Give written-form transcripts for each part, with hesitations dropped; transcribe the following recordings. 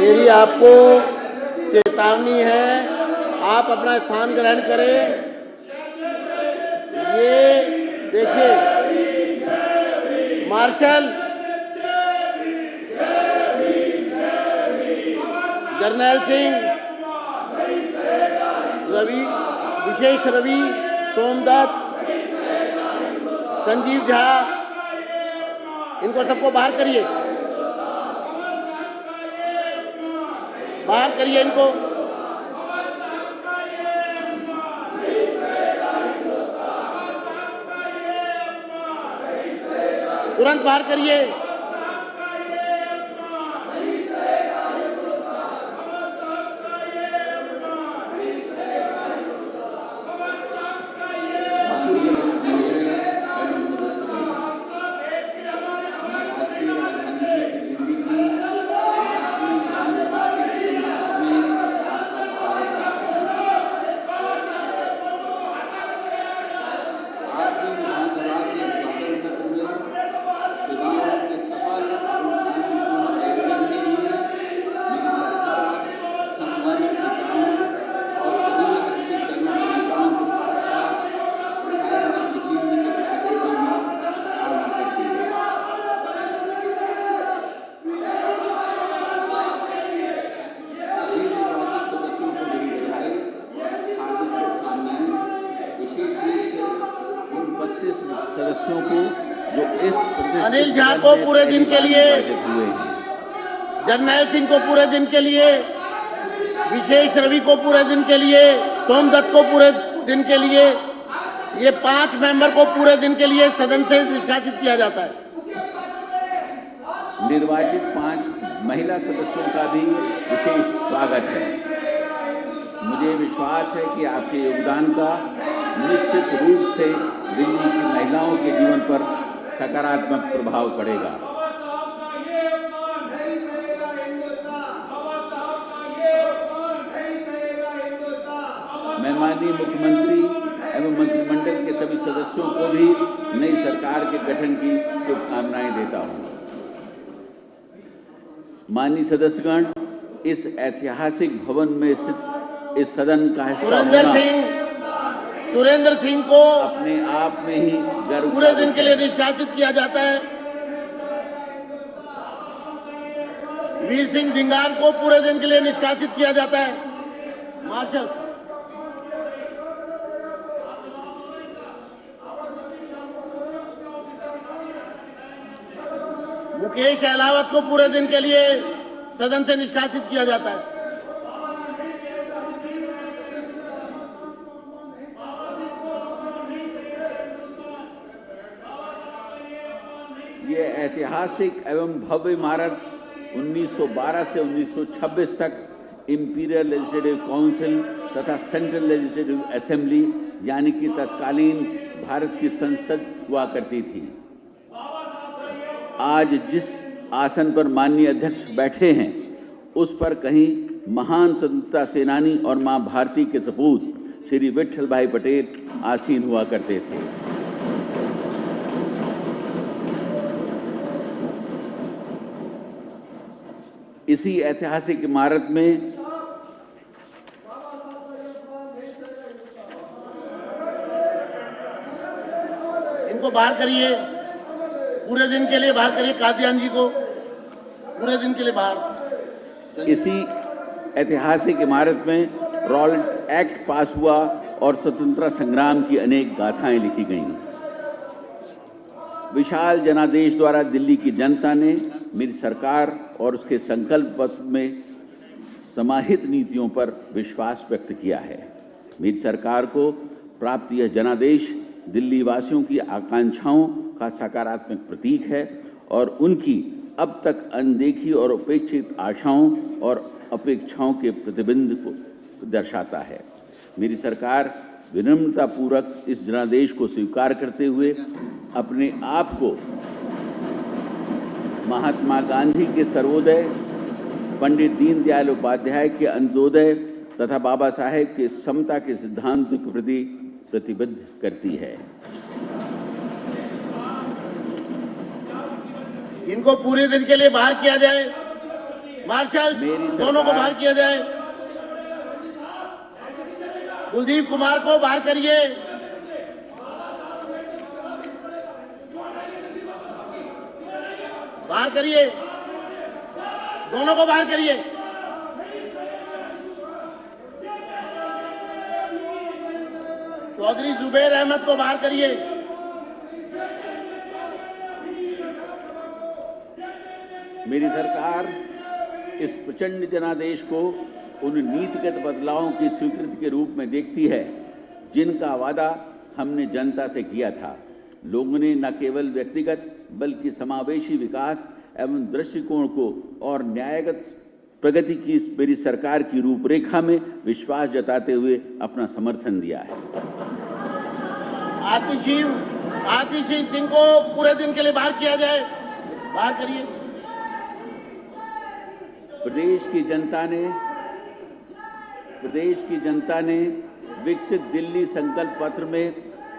मेरी आपको चेतावनी है, आप अपना स्थान ग्रहण करें। ये देखिए मार्शल जर्नैल सिंह, रवि, विशेष रवि, सोमदत्त, संजीव झा, इनको सबको बाहर करिए, बाहर करिए इनको। तुरंत बाहर करिए। सदस्यों को जो इस अनिल झा को पूरे दिन के लिए, जर्नैल सिंह को पूरे दिन के लिए, विशेष रवि को पूरे दिन के लिए, सोमदत्त को पूरे दिन के लिए, ये 5 मेंबर को पूरे दिन के लिए सदन से निष्कासित किया जाता है। निर्वाचित 5 महिला सदस्यों का भी विशेष स्वागत है। मुझे विश्वास है कि आपके योगदान का निश्चित रूप से दिल्ली की महिलाओं के जीवन पर सकारात्मक प्रभाव पड़ेगा। मैं माननीय मुख्यमंत्री एवं मंत्रिमंडल के सभी सदस्यों को भी नई सरकार के गठन की शुभकामनाएं देता हूं। माननीय सदस्यगण, इस ऐतिहासिक भवन में स्थित इस सदन का हिस्सा होना सुरेंद्र सिंह को अपने आप में ही गर्व पूरे दिन के लिए निष्कासित किया जाता है। वीर सिंह धिंगार को पूरे दिन के लिए निष्कासित किया जाता है। मार्शल मुकेश अहलावत को पूरे दिन के लिए सदन से निष्कासित किया जाता है। ये ऐतिहासिक एवं भव्य इमारत 1912 से 1926 तक इंपीरियल लेजिस्लेटिव काउंसिल तथा सेंट्रल लेजिस्लेटिव असेंबली यानी कि तत्कालीन भारत की संसद हुआ करती थी। आज जिस आसन पर माननीय अध्यक्ष बैठे हैं, उस पर कहीं महान स्वतंत्रता सेनानी और मां भारती के सपूत श्री विट्ठल भाई पटेल आसीन हुआ करते थे। इसी ऐतिहासिक इमारत में इनको बाहर करिए, पूरे दिन के लिए बाहर करिए। कादियान जी को पूरे दिन के लिए बाहर। इसी ऐतिहासिक इमारत में रॉलेट एक्ट पास हुआ और स्वतंत्रता संग्राम की अनेक गाथाएं लिखी गईं। विशाल जनादेश द्वारा दिल्ली की जनता ने मेरी सरकार और उसके संकल्प पत्र में समाहित नीतियों पर विश्वास व्यक्त किया है। मेरी सरकार को प्राप्त यह जनादेश दिल्ली वासियों की आकांक्षाओं का सकारात्मक प्रतीक है और उनकी अब तक अनदेखी और उपेक्षित आशाओं और अपेक्षाओं के प्रतिबिंब को दर्शाता है। मेरी सरकार विनम्रतापूर्वक इस जनादेश को स्वीकार करते हुए अपने आप को महात्मा गांधी के सर्वोदय, पंडित दीनदयाल उपाध्याय के अंत्योदय तथा बाबा साहेब के समता के सिद्धांत के प्रति प्रतिबद्ध करती है। इनको पूरे दिन के लिए बाहर किया जाए। मार्शल मेरी सरकार- दोनों को बाहर किया जाए। कुलदीप कुमार को बाहर करिए। बाहर करिए, दोनों को बाहर करिए। चौधरी जुबैर अहमद को बाहर करिए। मेरी सरकार इस प्रचंड जनादेश को उन नीतिगत बदलावों की स्वीकृति के रूप में देखती है जिनका वादा हमने जनता से किया था। लोगों ने न केवल व्यक्तिगत बल्कि समावेशी विकास एवं दृष्टिकोण को और न्यायगत प्रगति की मेरी सरकार की रूपरेखा में विश्वास जताते हुए अपना समर्थन दिया है। आतिशी सिंह को पूरे दिन के लिए बाहर किया जाए। बाहर करिए। प्रदेश की जनता ने विकसित दिल्ली संकल्प पत्र में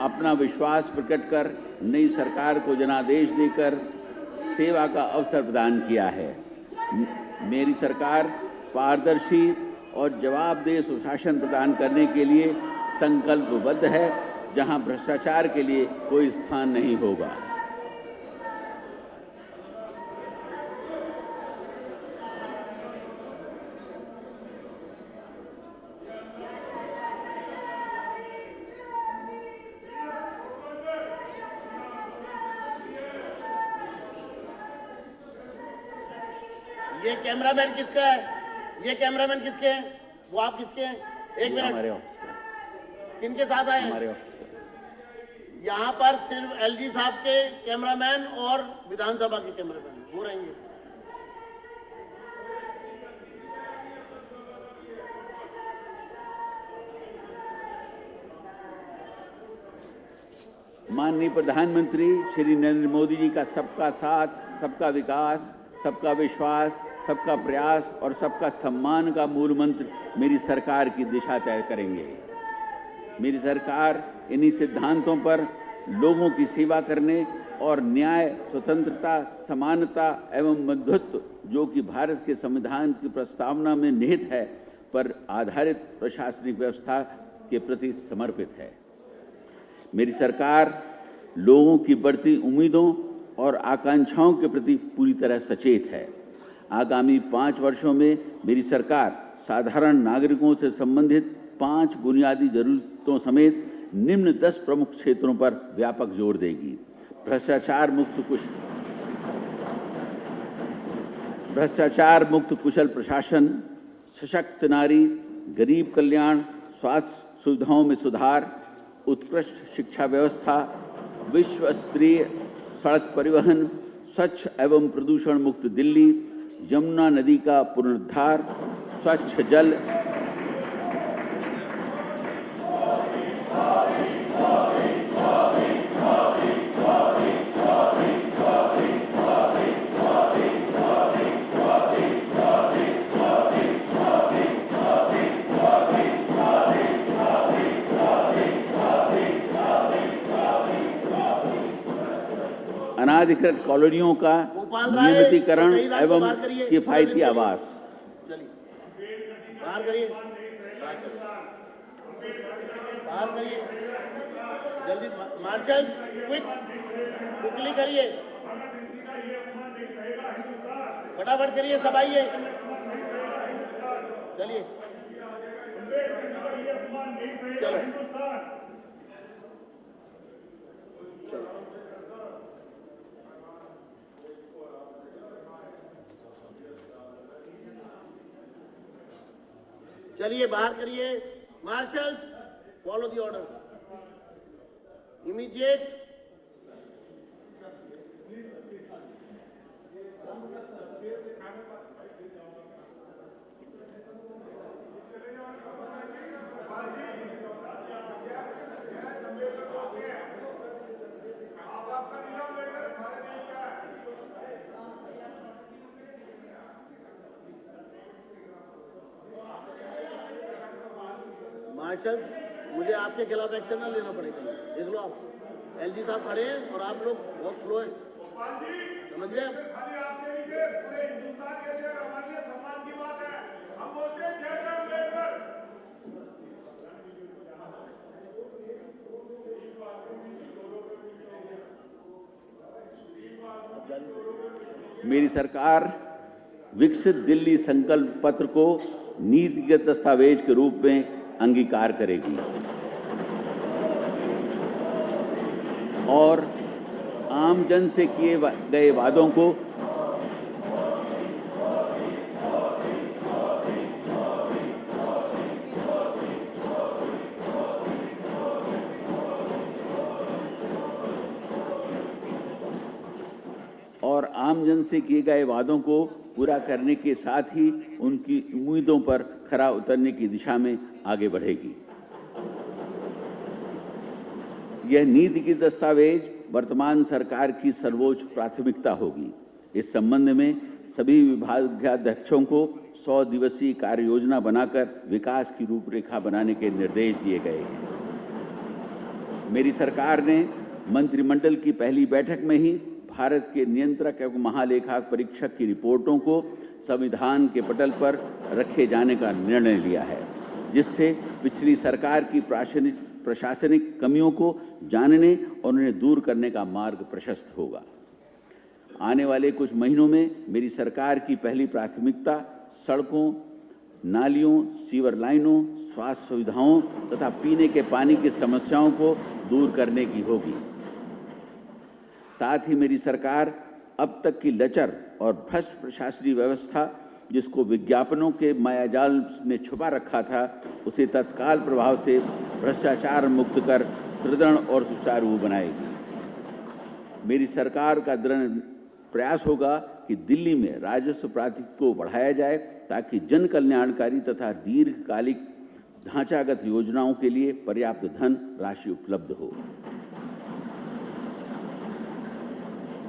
अपना विश्वास प्रकट कर नई सरकार को जनादेश देकर सेवा का अवसर प्रदान किया है। मेरी सरकार पारदर्शी और जवाबदेह सुशासन प्रदान करने के लिए संकल्पबद्ध है, जहां भ्रष्टाचार के लिए कोई स्थान नहीं होगा। ये कैमरामैन किसका है? ये कैमरामैन किसके हैं? वो आप किसके हैं? एक मिनट, हमारे ऑफिस का। किनके साथ आए? हमारे ऑफिस का। यहाँ पर सिर्फ एलजी साहब के कैमरामैन और विधानसभा के कैमरामैन वो रहेंगे। माननीय प्रधानमंत्री श्री नरेंद्र मोदी जी का सबका साथ, सबका विकास, सबका विश्वास, सबका प्रयास और सबका सम्मान का मूल मंत्र मेरी सरकार की दिशा तय करेंगे। मेरी सरकार इन्हीं सिद्धांतों पर लोगों की सेवा करने और न्याय, स्वतंत्रता, समानता एवं मध्यत्व, जो कि भारत के संविधान की प्रस्तावना में निहित है, पर आधारित प्रशासनिक व्यवस्था के प्रति समर्पित है। मेरी सरकार लोगों की बढ़ती उम्मीदों और आकांक्षाओं के प्रति पूरी तरह सचेत है। आगामी 5 वर्षों में मेरी सरकार साधारण नागरिकों से संबंधित 5 बुनियादी जरूरतों समेत निम्न 10 प्रमुख क्षेत्रों पर व्यापक जोर देगी। भ्रष्टाचार मुक्त कुशल प्रशासन, सशक्त नारी, गरीब कल्याण, स्वास्थ्य सुविधाओं में सुधार, उत्कृष्ट शिक्षा व्यवस्था, विश्व स्तरीय सड़क परिवहन, स्वच्छ एवं प्रदूषण मुक्त दिल्ली, यमुना नदी का पुनरुद्धार, स्वच्छ जल, अनाधिकृत कॉलोनियों का नियमितीकरण एवं किफायती आवास। बाहर करिए, बाहर करिए, जल्दी मार्शल, क्विकली करिए, फटाफट करिए, सब आइए, चलिए, चलो चलिए, बाहर करिए। Marshals, follow the orders. Immediate marshals, मुझे आपके खिलाफ एक्शन ना लेना पड़ेगा। देख लो, आप एलजी साहब खड़े हैं और आप लोग बहुत स्लो हैं, समझ गए? मेरी सरकार विकसित दिल्ली संकल्प पत्र को नीतिगत दस्तावेज के रूप में अंगीकार करेगी और आम जन से किए गए वादों को पूरा करने के साथ ही उनकी उम्मीदों पर खरा उतरने की दिशा में आगे बढ़ेगी। यह नीति की दस्तावेज वर्तमान सरकार की सर्वोच्च प्राथमिकता होगी। इस संबंध में सभी विभागाध्यक्षों को 100 दिवसीय कार्य योजना बनाकर विकास की रूपरेखा बनाने के निर्देश दिए गए हैं। मेरी सरकार ने मंत्रिमंडल की पहली बैठक में ही भारत के नियंत्रक एवं महालेखाक परीक्षक की रिपोर्टों को संविधान के पटल पर रखे जाने का निर्णय लिया है, जिससे पिछली सरकार की प्रशासनिक कमियों को जानने और उन्हें दूर करने का मार्ग प्रशस्त होगा। आने वाले कुछ महीनों में मेरी सरकार की पहली प्राथमिकता सड़कों, नालियों, सीवर लाइनों, स्वास्थ्य सुविधाओं तथा पीने के पानी की समस्याओं को दूर करने की होगी। साथ ही मेरी सरकार अब तक की लचर और भ्रष्ट प्रशासनिक व्यवस्था, जिसको विज्ञापनों के मायाजाल में छुपा रखा था, उसे तत्काल प्रभाव से भ्रष्टाचार मुक्त कर सुदृढ़ और सुचारू बनाएगी। मेरी सरकार का दृढ़ प्रयास होगा कि दिल्ली में राजस्व प्राधिकरण को बढ़ाया जाए ताकि जन कल्याणकारी तथा दीर्घकालिक ढांचागत योजनाओं के लिए पर्याप्त धन राशि उपलब्ध हो।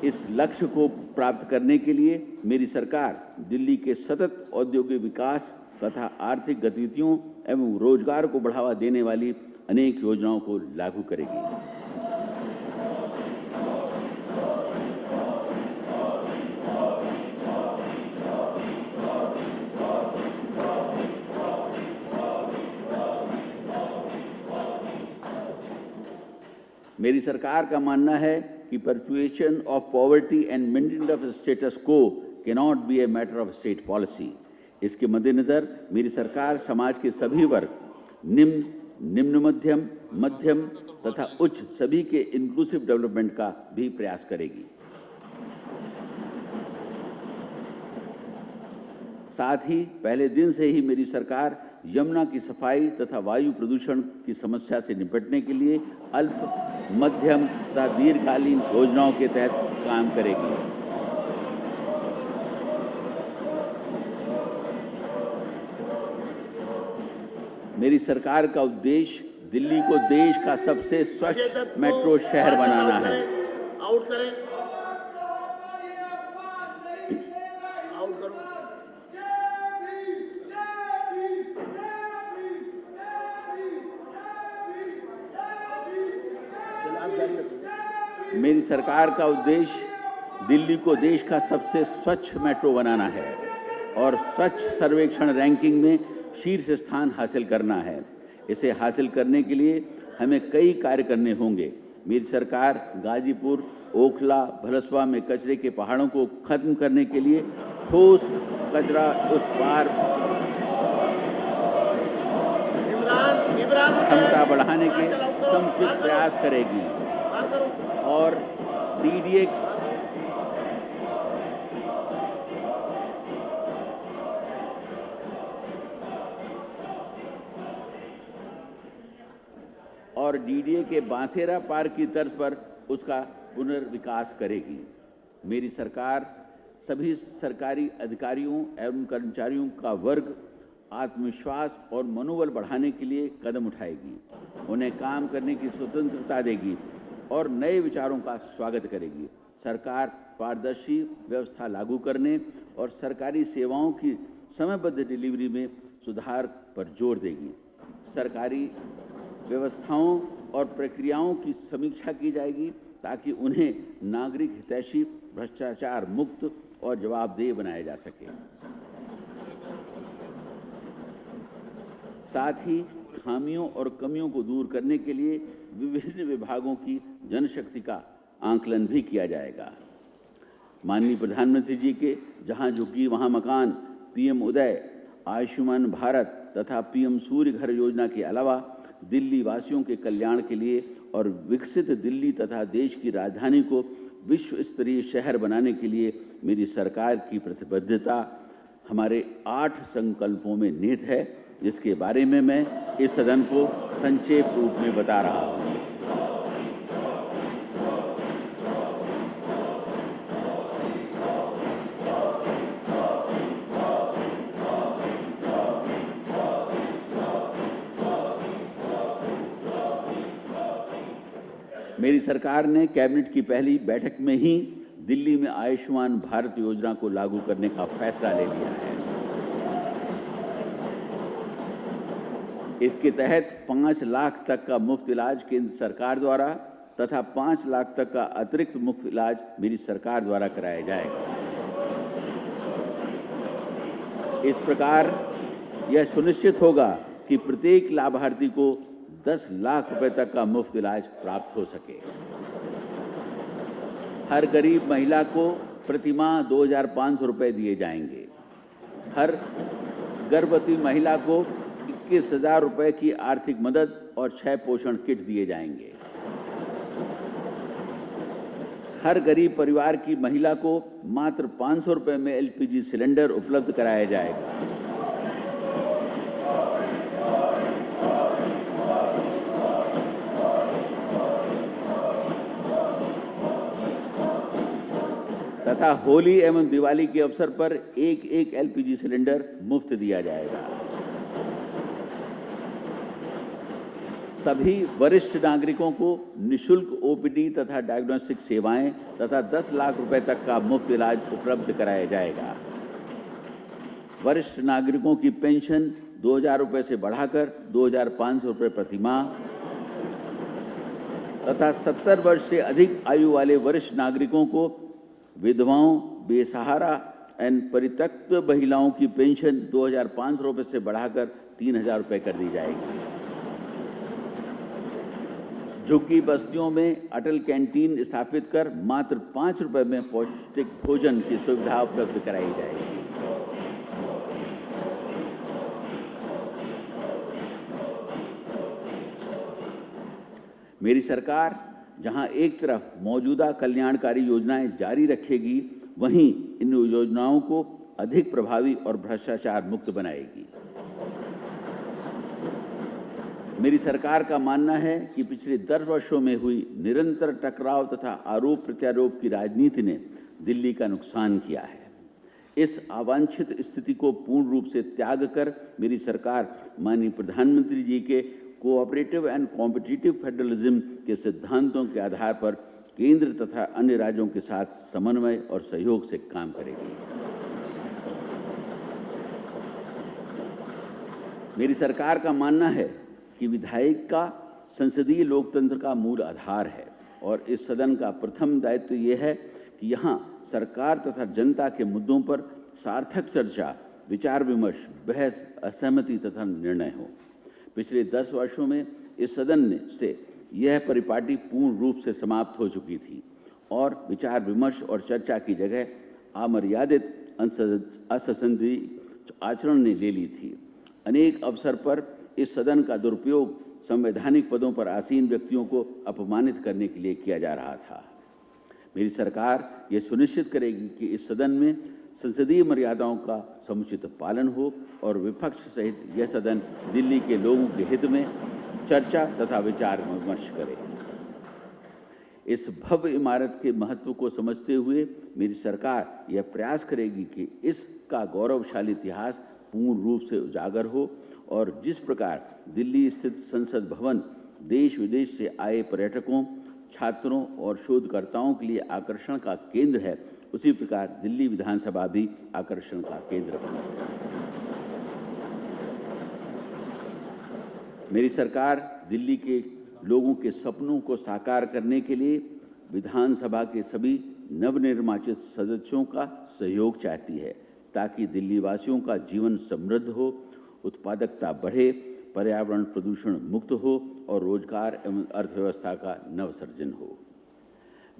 इस लक्ष्य को प्राप्त करने के लिए मेरी सरकार दिल्ली के सतत औद्योगिक विकास तथा आर्थिक गतिविधियों एवं रोजगार को बढ़ावा देने वाली अनेक योजनाओं को लागू करेगी। मेरी सरकार का मानना है कि perpetuation of poverty and maintenance of status quo cannot be a matter of state policy। इसके मद्देनज़र मेरी सरकार समाज के सभी वर्ग, निम्न मध्यम, मध्यम तथा उच्च सभी के इंक्लूसिव डेवलपमेंट का भी प्रयास करेगी। साथ ही पहले दिन से ही मेरी सरकार यमुना की सफाई तथा वायु प्रदूषण की समस्या से निपटने के लिए अल्प, मध्यम तथा दीर्घकालीन योजनाओं के तहत काम करेगी। मेरी सरकार का उद्देश्य दिल्ली को देश का सबसे स्वच्छ मेट्रो शहर बनाना है। आउट करें, आउट करो। मेरी सरकार का उद्देश्य दिल्ली को देश का सबसे स्वच्छ मेट्रो बनाना है और स्वच्छ सर्वेक्षण रैंकिंग में शीर्ष स्थान हासिल करना है। इसे हासिल करने के लिए हमें कई कार्य करने होंगे। मेरी सरकार गाजीपुर, ओखला, भलसवा में कचरे के पहाड़ों को खत्म करने के लिए ठोस कचरा उत्पादन क्षमता बढ़ाने के समुचित प्रयास करेगी और डीडीए के बांसेरा पार्क की तर्ज पर उसका पुनर्विकास करेगी। मेरी सरकार सभी सरकारी अधिकारियों एवं कर्मचारियों का वर्ग आत्मविश्वास और मनोबल बढ़ाने के लिए कदम उठाएगी, उन्हें काम करने की स्वतंत्रता देगी और नए विचारों का स्वागत करेगी। सरकार पारदर्शी व्यवस्था लागू करने और सरकारी सेवाओं की समयबद्ध डिलीवरी में सुधार पर जोर देगी। सरकारी व्यवस्थाओं और प्रक्रियाओं की समीक्षा की जाएगी ताकि उन्हें नागरिक हितैषी, भ्रष्टाचार मुक्त और जवाबदेह बनाया जा सके। साथ ही खामियों और कमियों को दूर करने के लिए विभिन्न विभागों की जनशक्ति का आंकलन भी किया जाएगा। माननीय प्रधानमंत्री जी के जहां झुकी वहां मकान, पीएम उदय, आयुष्मान भारत तथा पीएम सूर्य घर योजना के अलावा दिल्ली वासियों के कल्याण के लिए और विकसित दिल्ली तथा देश की राजधानी को विश्व स्तरीय शहर बनाने के लिए मेरी सरकार की प्रतिबद्धता हमारे 8 संकल्पों में निहित है, जिसके बारे में मैं इस सदन को संक्षेप रूप में बता रहा हूँ। मेरी सरकार ने कैबिनेट की पहली बैठक में ही दिल्ली में आयुष्मान भारत योजना को लागू करने का फैसला ले लिया है। इसके तहत 5 लाख तक का मुफ्त इलाज केंद्र सरकार द्वारा तथा 5 लाख तक का अतिरिक्त मुफ्त इलाज मेरी सरकार द्वारा कराया जाएगा। इस प्रकार यह सुनिश्चित होगा कि प्रत्येक लाभार्थी को 10 लाख रुपए तक का मुफ्त इलाज प्राप्त हो सके। हर गरीब महिला को प्रतिमाह 2,500 रुपये दिए जाएंगे। हर गर्भवती महिला को 21,000 रुपये की आर्थिक मदद और 6 पोषण किट दिए जाएंगे। हर गरीब परिवार की महिला को मात्र 500 रुपये में एलपीजी सिलेंडर उपलब्ध कराया जाएगा। तथा होली एवं दिवाली के अवसर पर एक एलपीजी सिलेंडर मुफ्त दिया जाएगा। सभी वरिष्ठ नागरिकों को निःशुल्क ओपीडी तथा डायग्नोस्टिक सेवाएं तथा 10 लाख रुपए तक का मुफ्त इलाज उपलब्ध कराया जाएगा। वरिष्ठ नागरिकों की पेंशन 2,000 रुपये से बढ़ाकर 2,500 रुपये प्रति माह तथा 70 वर्ष से अधिक आयु वाले वरिष्ठ नागरिकों को विधवाओं, बेसहारा एवं परित्यक्त महिलाओं की पेंशन 2,500 रुपये से बढ़ाकर 3,000 रुपये कर दी जाएगी। झुग्गी बस्तियों में अटल कैंटीन स्थापित कर मात्र 5 रुपये में पौष्टिक भोजन की सुविधा उपलब्ध कराई जाएगी। मेरी सरकार जहां एक तरफ मौजूदा कल्याणकारी योजनाएं जारी रखेगी, वहीं इन योजनाओं को अधिक प्रभावी और भ्रष्टाचार मुक्त बनाएगी। मेरी सरकार का मानना है कि पिछले 10 वर्षों में हुई निरंतर टकराव तथा आरोप प्रत्यारोप की राजनीति ने दिल्ली का नुकसान किया है। इस अवांछित स्थिति को पूर्ण रूप से त्याग कर मेरी सरकार माननीय प्रधानमंत्री जी के कोऑपरेटिव एंड कॉम्पिटिटिव फेडरलिज्म के सिद्धांतों के आधार पर केंद्र तथा अन्य राज्यों के साथ समन्वय और सहयोग से काम करेगी। मेरी सरकार का मानना है कि विधायक का संसदीय लोकतंत्र का मूल आधार है और इस सदन का प्रथम दायित्व ये है कि यहाँ सरकार तथा जनता के मुद्दों पर सार्थक चर्चा, विचार विमर्श, बहस, असहमति तथा निर्णय हो। पिछले 10 वर्षों में इस सदन से यह परिपाटी पूर्ण रूप से समाप्त हो चुकी थी और विचार विमर्श और चर्चा की जगह अमर्यादित असंसदीय आचरण ने ले ली थी। अनेक अवसर पर इस सदन का दुरुपयोग संवैधानिक पदों पर आसीन व्यक्तियों को अपमानित करने के लिए किया जा रहा था। मेरी सरकार यह सुनिश्चित करेगी कि इस सदन में संसदीय मर्यादाओं का समुचित पालन हो और विपक्ष सहित यह सदन दिल्ली के लोगों के हित में चर्चा तथा विचार विमर्श करे। इस भव्य इमारत के महत्व को समझते हुए मेरी सरकार यह प्रयास करेगी कि इसका गौरवशाली इतिहास पूर्ण रूप से उजागर हो और जिस प्रकार दिल्ली स्थित संसद भवन देश विदेश से आए पर्यटकों, छात्रों और शोधकर्ताओं के लिए आकर्षण का केंद्र है, उसी प्रकार दिल्ली विधानसभा भी आकर्षण का केंद्र बने। मेरी सरकार दिल्ली के लोगों के सपनों को साकार करने के लिए विधानसभा के सभी नवनिर्वाचित सदस्यों का सहयोग चाहती है ताकि दिल्ली वासियों का जीवन समृद्ध हो, उत्पादकता बढ़े, पर्यावरण प्रदूषण मुक्त हो और रोजगार एवं अर्थव्यवस्था का नवसृजन हो।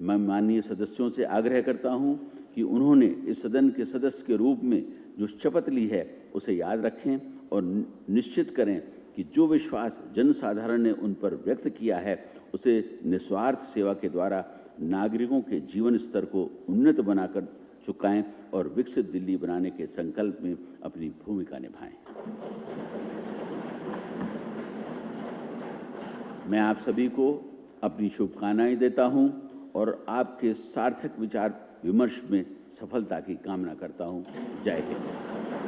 मैं माननीय सदस्यों से आग्रह करता हूं कि उन्होंने इस सदन के सदस्य के रूप में जो शपथ ली है उसे याद रखें और निश्चित करें कि जो विश्वास जनसाधारण ने उन पर व्यक्त किया है उसे निस्वार्थ सेवा के द्वारा नागरिकों के जीवन स्तर को उन्नत बनाकर चुकाएं और विकसित दिल्ली बनाने के संकल्प में अपनी भूमिका निभाएं। मैं आप सभी को अपनी शुभकामनाएं देता हूं और आपके सार्थक विचार विमर्श में सफलता की कामना करता हूं। जय हिंद।